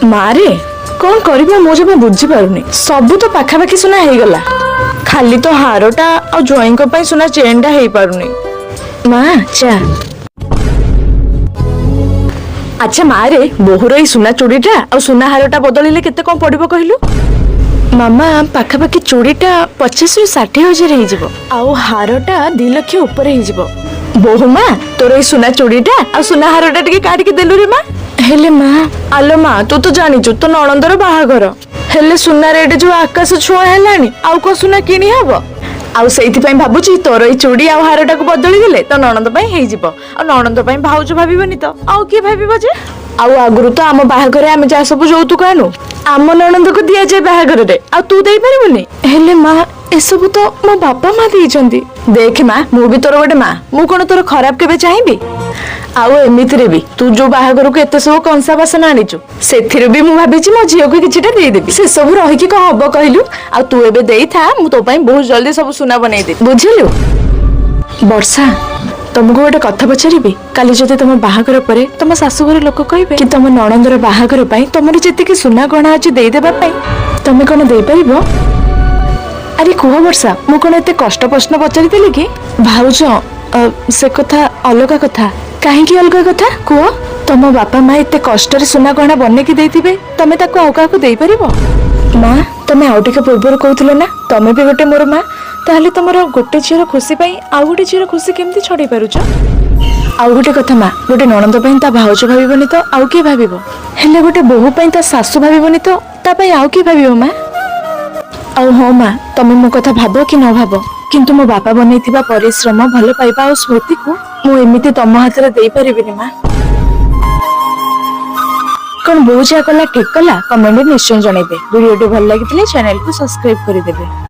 मारे कौन करिबा मो जब बुझी पारुनी सब तो पाखापाखि सुना हे गला खाली तो हारटा आ जोईंको पई सुना चेनटा हे पारुनी मां चा अच्छा मारे बोहुर ई सुना चूड़ीटा आ सुना हारटा बदलिले केते कोन पड़िबो कहिलु मामा पाखापाखि चूड़ीटा 50 रु 60 हजार हे जिवो आ हारटा 2 लाख ऊपर हे जिवो बोहू मां तोर ई सुना चूड़ीटा आ सुना हारटा टिके काटी के देलु रे मां हेले मां आलो मां तू तो जानिचु तो नणंदर बाहागर हेले सुना रेट जो आकाश छुआ हेलानी आउ को सुना किनी हबो आउ सेइथि पई भाबुची तोर ई चूड़ी आ हारटा को बदली देले तो नणंद पई हे जिवो आ नणंद पई भाउज भाबिबनी तो आउ के भाबिबो जे आउ आगुरु तो आम बाहागरे आमे जा सब जोतु कानु आम नणंद को दिया जाय बाहागर रे आ तू देई परिबनी हेले मां एसबु तो मो बापा माँ देइचंदी देख माँ मु भी तोर गोटे माँ मु कोन तोर खराब केबे चाहिबी आउ एमिति रे भी तू जो बाहागर को एते सब कंसा बासन आनिचु सेथिरे भी मु भाबिची मो झियो को किछटा दे देबी से सब रहि की को हबो कहिलु आ तू एबे देई था मु तो पई बहुत जल्दी सब सुना बनै दे बुझिलु वर्षा तुमको गोटे कथा पचारिबी काली जदि तुम बाहागर परे तुम शाशुघर लोक कहबे कि तुम नणंदर बाहागर पई तुमर जेति कि सुना गणा अछि देई देबा पई तुम कोन देई परिबो अरे कुह वर्षा मु कोन एते कष्ट प्रश्न पचारि देली कि भाउज से कथा अलगा कथा काहे की अलगा कथा कुह तुम बापा माँ एते कष्ट रे सुना गहना बने की देइथिबे तमे ताको आउ काको देई परिबो माँ तमे आउ टिके पूर्वर कहथिलो ना तमे भी गोटे मोर माँ ताहले तमरो गोटे झियर खुशी पई आउ गोटे झियर खुशी केमती छडै पारुछ आउ गोटे कथा माँ गोटे नणंद पई ता भाउज भाबिबनी तो आउ के भाबिबो हेले गोटे बोहू पई ता सासु भाबिबनी तो ता पई आउ के भाबिबो माँ आउ हाँ माँ तमे मो कथा भाबो कि न भाबो किंतु मो बापा बनैथिबा परिश्रम भल पाइबा और स्मृति को मु एमिति तम हाथ रे देई परिबिनी माँ कौन बोझा कला ठीक कला कमेंट निश्चय जणेबे वीडियो भल लागितले चैनल को सब्सक्राइब करि देबे।